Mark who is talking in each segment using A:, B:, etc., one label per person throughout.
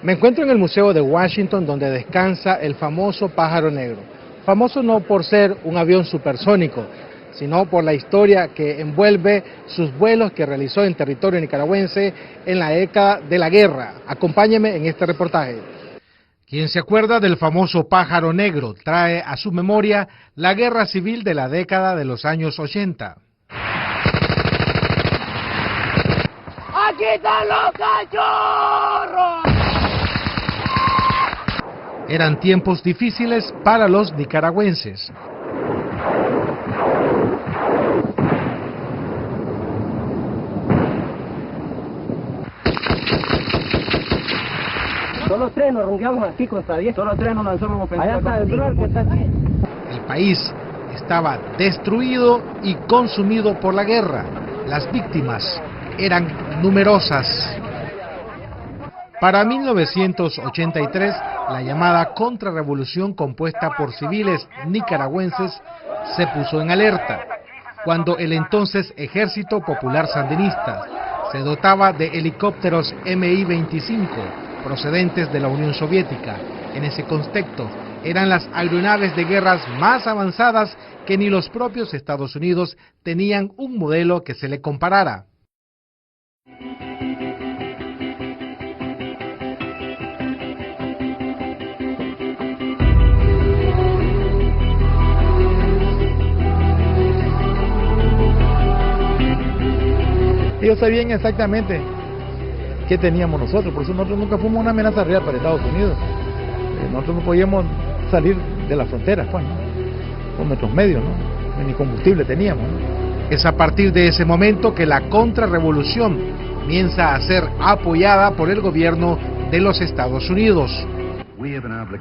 A: Me encuentro en el Museo de Washington, donde descansa el famoso pájaro negro. Famoso no por ser un avión supersónico, sino por la historia que envuelve sus vuelos que realizó en territorio nicaragüense en la década de la guerra. Acompáñeme en este reportaje. Quien se acuerda del famoso pájaro negro trae a su memoria la guerra civil de la década de los años 80.
B: ¡Aquí están los cachorros!
A: Eran tiempos difíciles para los nicaragüenses.
C: Solo tres nos ronqueamos aquí contra 10.
D: Solo tres nos lanzamos ofensiva.
C: Allá está el dron que está aquí.
A: El país estaba destruido y consumido por la guerra. Las víctimas eran numerosas. Para 1983, la llamada contrarrevolución compuesta por civiles nicaragüenses se puso en alerta, cuando el entonces Ejército Popular Sandinista se dotaba de helicópteros Mi-25 procedentes de la Unión Soviética. En ese contexto, eran las aeronaves de guerras más avanzadas que ni los propios Estados Unidos tenían un modelo que se le comparara.
E: Ellos sabían exactamente qué teníamos nosotros, por eso nosotros nunca fuimos una amenaza real para Estados Unidos. Nosotros no podíamos salir de las fronteras, pues, ¿no? Con nuestros medios, ¿no? Ni combustible teníamos, ¿no?
A: Es a partir de ese momento que la contrarrevolución comienza a ser apoyada por el gobierno de los Estados Unidos.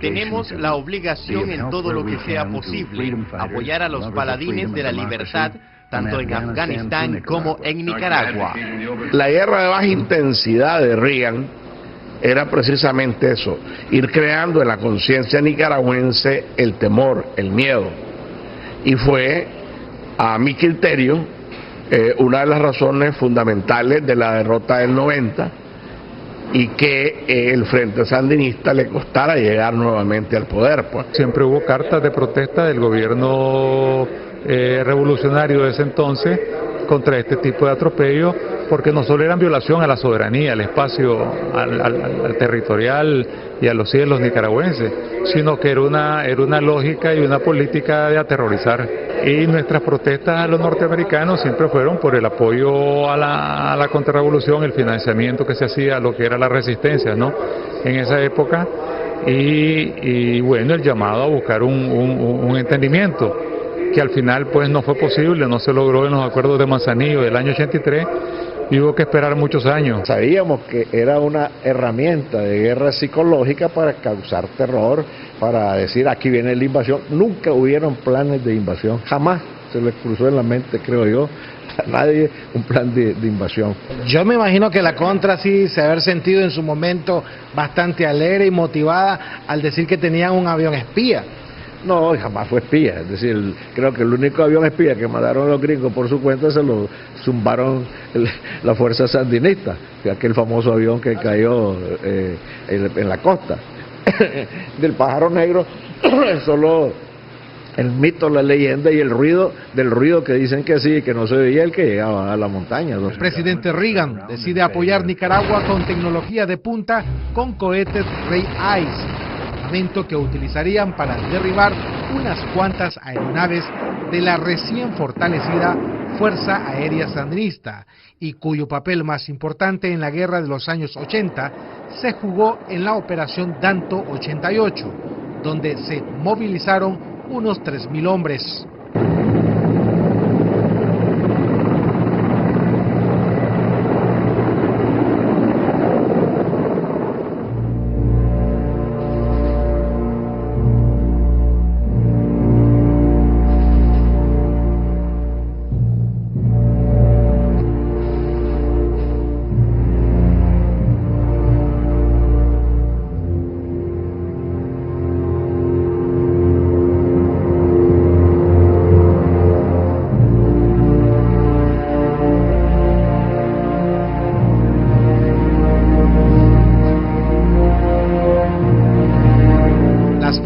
F: Tenemos la obligación en todo lo que sea posible, apoyar a los paladines de la libertad, tanto en Afganistán como en Nicaragua.
G: La guerra de baja intensidad de Reagan era precisamente eso, ir creando en la conciencia nicaragüense el temor, el miedo. Y fue, a mi criterio, una de las razones fundamentales de la derrota del 90 y que el Frente Sandinista le costara llegar nuevamente al poder, pues.
H: Siempre hubo cartas de protesta del gobierno revolucionario de ese entonces contra este tipo de atropello, porque no solo eran violación a la soberanía, al espacio, al territorial y a los cielos nicaragüenses, sino que era una lógica y una política de aterrorizar. Y nuestras protestas a los norteamericanos siempre fueron por el apoyo a la contrarrevolución, el financiamiento que se hacía a lo que era la resistencia, ¿no? En esa época, y bueno, el llamado a buscar un entendimiento, que al final pues no fue posible, no se logró en los acuerdos de Manzanillo del año 83, y hubo que esperar muchos años.
I: Sabíamos que era una herramienta de guerra psicológica para causar terror, para decir aquí viene la invasión. Nunca hubieron planes de invasión, jamás se les cruzó en la mente, creo yo, a nadie un plan de invasión.
A: Yo me imagino que la contra sí se haber sentido en su momento bastante alegre y motivada al decir que tenían un avión espía.
I: No, jamás fue espía, es decir, creo que el único avión espía que mandaron los gringos por su cuenta se lo zumbaron la fuerza sandinista, que aquel famoso avión que cayó en la costa. Del pájaro negro, solo el mito, la leyenda y el ruido que dicen que sí y que no se veía el que llegaba a la montaña.
A: El presidente Reagan decide apoyar Nicaragua con tecnología de punta con cohetes Ray Ice, que utilizarían para derribar unas cuantas aeronaves de la recién fortalecida Fuerza Aérea Sandinista, y cuyo papel más importante en la guerra de los años 80 se jugó en la Operación Danto 88, donde se movilizaron unos 3.000 hombres.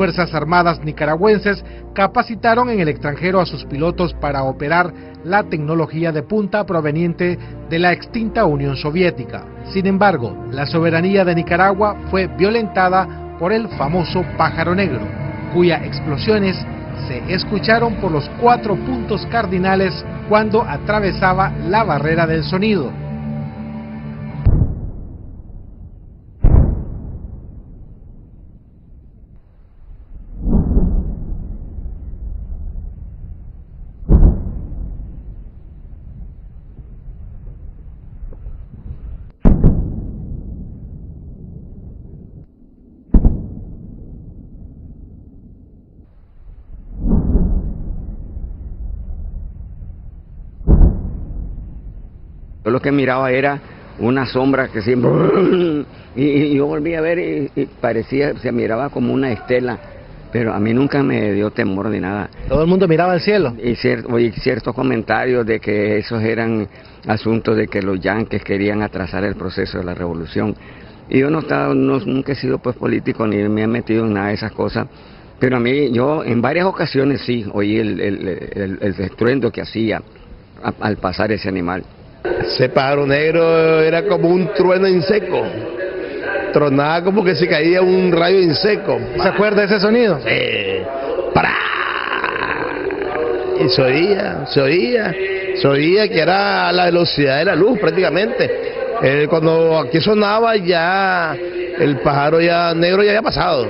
A: Fuerzas Armadas nicaragüenses capacitaron en el extranjero a sus pilotos para operar la tecnología de punta proveniente de la extinta Unión Soviética. Sin embargo, la soberanía de Nicaragua fue violentada por el famoso pájaro negro, cuyas explosiones se escucharon por los 4 puntos cardinales cuando atravesaba la barrera del sonido.
D: Yo lo que miraba era una sombra que siempre... Y yo volví a ver y parecía, se miraba como una estela, pero a mí nunca me dio temor de nada.
J: ¿Todo el mundo miraba al cielo?
D: Y ciertos comentarios de que esos eran asuntos de que los yanquis querían atrasar el proceso de la revolución. Y yo nunca he sido pues político ni me he metido en nada de esas cosas. Pero a mí, yo en varias ocasiones sí oí el estruendo que hacía al pasar ese animal.
K: Ese pájaro negro era como un trueno en seco. Tronaba como que se caía un rayo en seco.
J: ¿Se acuerda de ese sonido?
K: Sí. ¡Pra! Y se oía que era a la velocidad de la luz prácticamente. Cuando aquí sonaba ya el pájaro ya negro ya había pasado.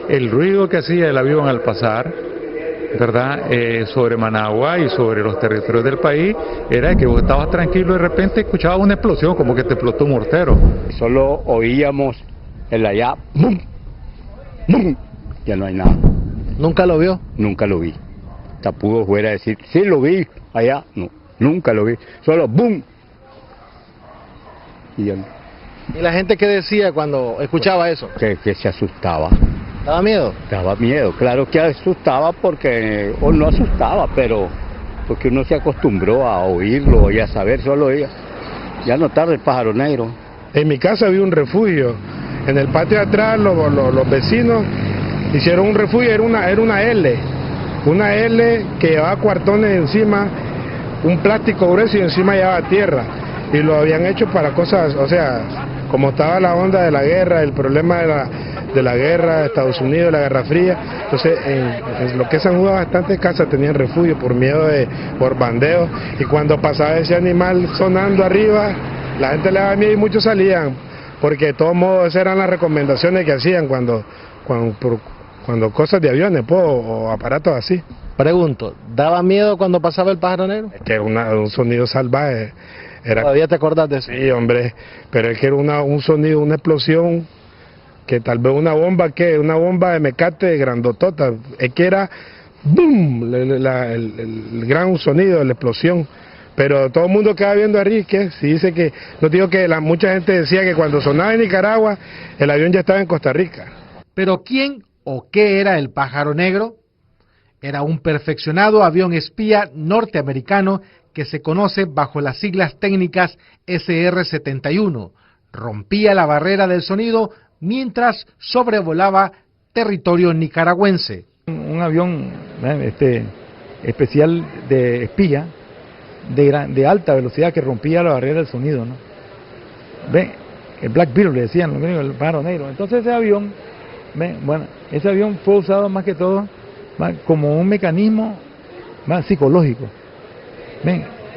H: El ruido que hacía el avión al pasar, ¿verdad?, sobre Managua y sobre los territorios del país, era que vos estabas tranquilo y de repente escuchabas una explosión, como que te explotó un mortero.
L: Solo oíamos el allá, ¡bum! ¡Bum! Ya no hay nada.
J: ¿Nunca lo vio?
L: Nunca lo vi. Tapudo fuera a decir, sí lo vi, allá, no, nunca lo vi. Solo ¡bum!
J: ¿Y la gente qué decía cuando escuchaba eso?
L: Que se asustaba.
J: ¿Daba miedo?
L: Daba miedo, claro que asustaba porque, o no asustaba, pero porque uno se acostumbró a oírlo y a saber, solo oía. Ya no tarda el pájaro negro.
M: En mi casa había un refugio. En el patio de atrás los vecinos hicieron un refugio, era una L. Una L que llevaba cuartones encima, un plástico grueso y encima llevaba tierra. Y lo habían hecho para cosas, o sea, como estaba la onda de la guerra, el problema de la guerra de Estados Unidos, la Guerra Fría, entonces en lo que es San Judas bastantes casas tenían refugio por miedo por bandeo, y cuando pasaba ese animal sonando arriba, la gente le daba miedo y muchos salían, porque de todos modos esas eran las recomendaciones que hacían cuando cosas de aviones o aparatos así.
J: Pregunto, ¿daba miedo cuando pasaba el pájaro negro?
M: Es que era un sonido salvaje.
J: ¿Todavía te acordás de eso?
M: Sí, hombre, pero es que era un sonido, una explosión, que tal vez una bomba de mecate grandotota, es que era ¡boom! El gran sonido, la explosión. Pero todo el mundo queda viendo arriba, que si dice que, no digo que mucha gente decía que cuando sonaba en Nicaragua, el avión ya estaba en Costa Rica.
A: Pero ¿quién o qué era el pájaro negro? Era un perfeccionado avión espía norteamericano que se conoce bajo las siglas técnicas SR-71. Rompía la barrera del sonido mientras sobrevolaba territorio nicaragüense.
E: Un avión especial de espía de alta velocidad que rompía la barrera del sonido, ¿no? Ve, el Black Beetle le decían, el pájaro negro. Entonces ese avión, ese avión fue usado más que todo como un mecanismo más psicológico.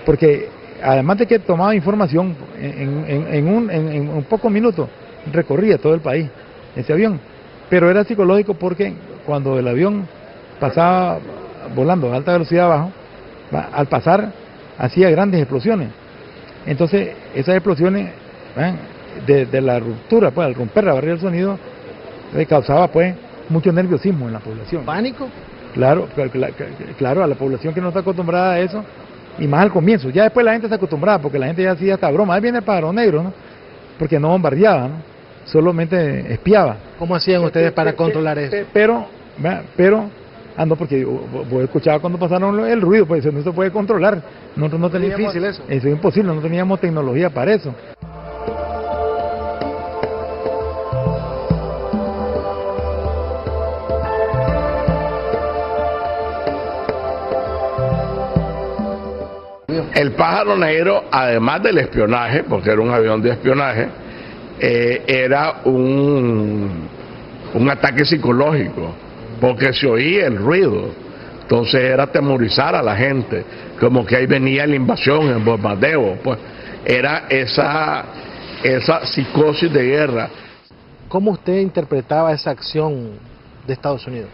E: Porque además de que tomaba información en un pocos minutos, recorría todo el país ese avión, pero era psicológico porque cuando el avión pasaba volando a alta velocidad abajo, al pasar hacía grandes explosiones. Entonces esas explosiones de la ruptura, pues al romper la barrera del sonido, causaba pues mucho nerviosismo en la población.
J: ¿Pánico?
E: Claro, a la población que no está acostumbrada a eso, y más al comienzo. Ya después la gente se acostumbraba, porque la gente ya hacía hasta broma. Ahí viene el pájaro negro, ¿no? Porque no bombardeaba, ¿no? Solamente espiaba.
J: ¿Cómo hacían ustedes para controlar eso?
E: Pero Ah, no, porque vos escuchabas cuando pasaron el ruido, pues no se puede controlar. Nosotros no teníamos...
A: Es difícil eso.
E: Eso es imposible, no teníamos tecnología para eso.
G: El Pájaro Negro, además del espionaje, porque era un avión de espionaje, era un ataque psicológico, porque se oía el ruido, entonces era atemorizar a la gente, como que ahí venía la invasión, el bombardeo, pues era esa psicosis de guerra.
A: ¿Cómo usted interpretaba esa acción de Estados Unidos?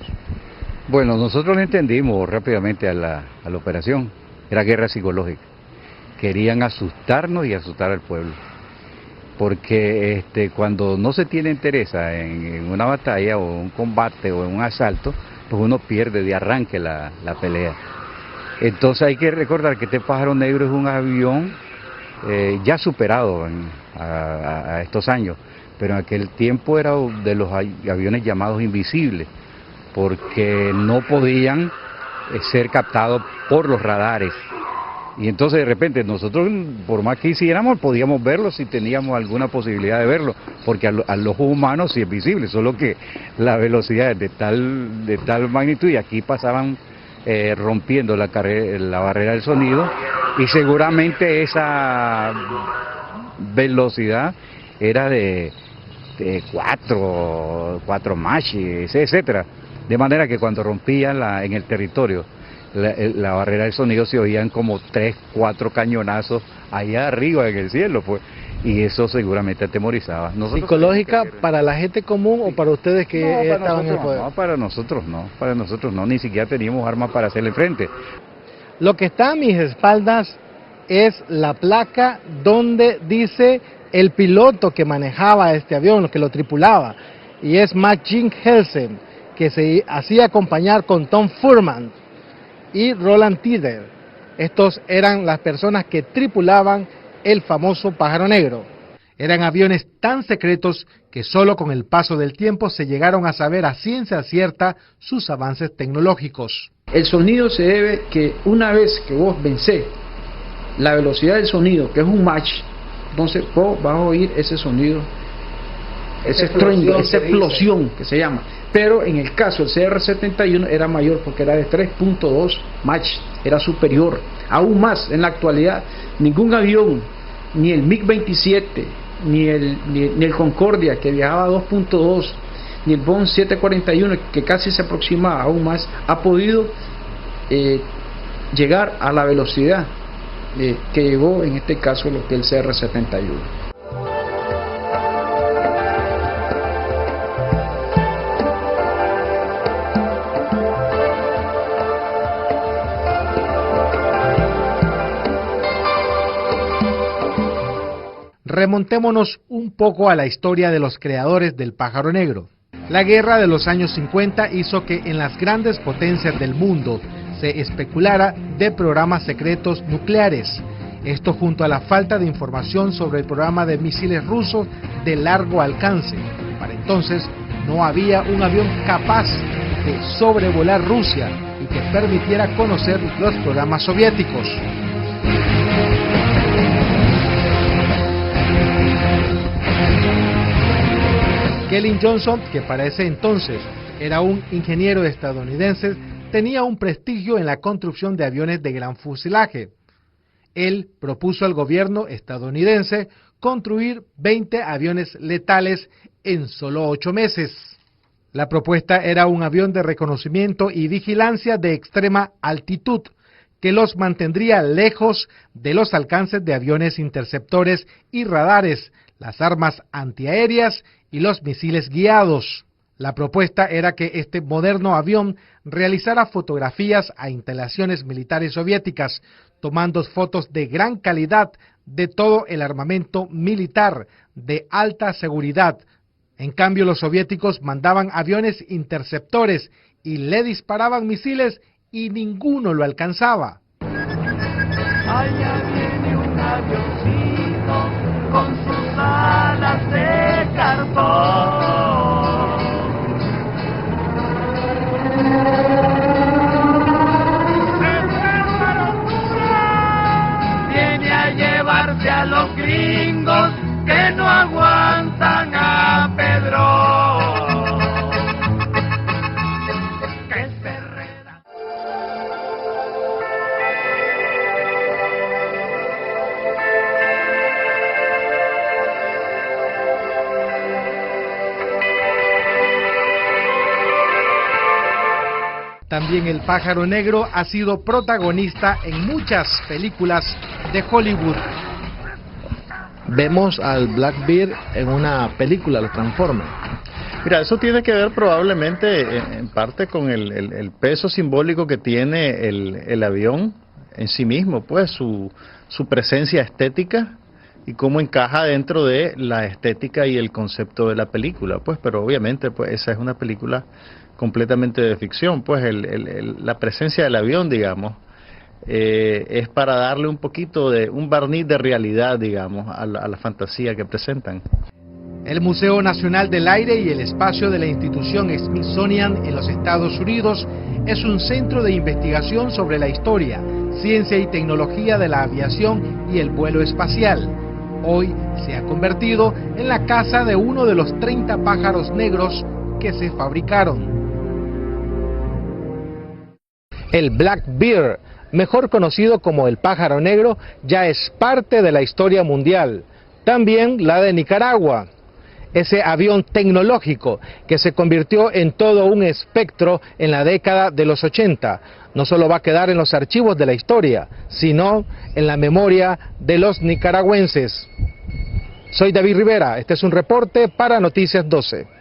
L: Bueno, nosotros lo entendimos rápidamente a la operación, era guerra psicológica. Querían asustarnos y asustar al pueblo, porque cuando no se tiene interés en una batalla o un combate o en un asalto, pues uno pierde de arranque la pelea. Entonces hay que recordar que este Pájaro Negro es un avión ya superado a estos años, pero en aquel tiempo era de los aviones llamados invisibles, porque no podían ser captados por los radares. Y entonces de repente nosotros, por más que hiciéramos, podíamos verlo si teníamos alguna posibilidad de verlo, porque al ojo humano sí es visible, solo que la velocidad es de tal magnitud, y aquí pasaban rompiendo la barrera del sonido, y seguramente esa velocidad era de 4 Mach, etcétera, de manera que cuando rompían en el territorio la barrera del sonido se oían como 3, 4 cañonazos allá arriba en el cielo, pues, y eso seguramente atemorizaba.
A: ¿Psicológica para la gente común o para ustedes que estaban en el poder?
L: No, para nosotros no, ni siquiera teníamos armas para hacerle frente.
A: Lo que está a mis espaldas es la placa donde dice el piloto que manejaba este avión, que lo tripulaba, y es Mac-Jim Helsen, que se hacía acompañar con Tom Furman y Roland Tedder. Estos eran las personas que tripulaban el famoso Pájaro Negro. Eran aviones tan secretos que solo con el paso del tiempo se llegaron a saber a ciencia cierta sus avances tecnológicos.
N: El sonido se debe que una vez que vos vencés la velocidad del sonido, que es un Mach, entonces vos vas a oír ese sonido, ese estruendo, esa explosión que se llama. Pero en el caso del CR-71 era mayor, porque era de 3.2 Mach, era superior. Aún más, en la actualidad, ningún avión, ni el MiG-27, ni el Concordia, que viajaba a 2.2, ni el Boeing 741, que casi se aproxima aún más, ha podido llegar a la velocidad que llegó en este caso lo que es el CR-71.
A: Remontémonos un poco a la historia de los creadores del Pájaro Negro. La guerra de los años 50 hizo que en las grandes potencias del mundo se especulara de programas secretos nucleares. Esto junto a la falta de información sobre el programa de misiles rusos de largo alcance. Para entonces no había un avión capaz de sobrevolar Rusia y que permitiera conocer los programas soviéticos. Kellen Johnson, que para ese entonces era un ingeniero estadounidense, tenía un prestigio en la construcción de aviones de gran fuselaje. Él propuso al gobierno estadounidense construir 20 aviones letales en solo 8 meses. La propuesta era un avión de reconocimiento y vigilancia de extrema altitud, que los mantendría lejos de los alcances de aviones interceptores y radares, las armas antiaéreas y los misiles guiados. La propuesta era que este moderno avión realizara fotografías a instalaciones militares soviéticas, tomando fotos de gran calidad de todo el armamento militar de alta seguridad. En cambio, los soviéticos mandaban aviones interceptores y le disparaban misiles y ninguno lo alcanzaba.
B: Allá viene un avioncito con sus alas de cartón.
A: también el pájaro negro ha sido protagonista en muchas películas de Hollywood.
J: Vemos al Blackbeard en una película, los Transformers.
O: Mira, eso tiene que ver probablemente en parte con el peso simbólico que tiene el avión en sí mismo, pues su presencia estética y cómo encaja dentro de la estética y el concepto de la película, pues, pero obviamente pues esa es una película completamente de ficción, pues la presencia del avión, digamos, es para darle un poquito de un barniz de realidad, digamos, a la fantasía que presentan.
A: El Museo Nacional del Aire y el espacio de la institución Smithsonian en los Estados Unidos es un centro de investigación sobre la historia, ciencia y tecnología de la aviación y el vuelo espacial. Hoy se ha convertido en la casa de uno de los 30 pájaros negros que se fabricaron.
J: El Blackbeard, mejor conocido como el pájaro negro, ya es parte de la historia mundial, también la de Nicaragua. Ese avión tecnológico que se convirtió en todo un espectro en la década de los 80, no solo va a quedar en los archivos de la historia, sino en la memoria de los nicaragüenses. Soy David Rivera, este es un reporte para Noticias 12.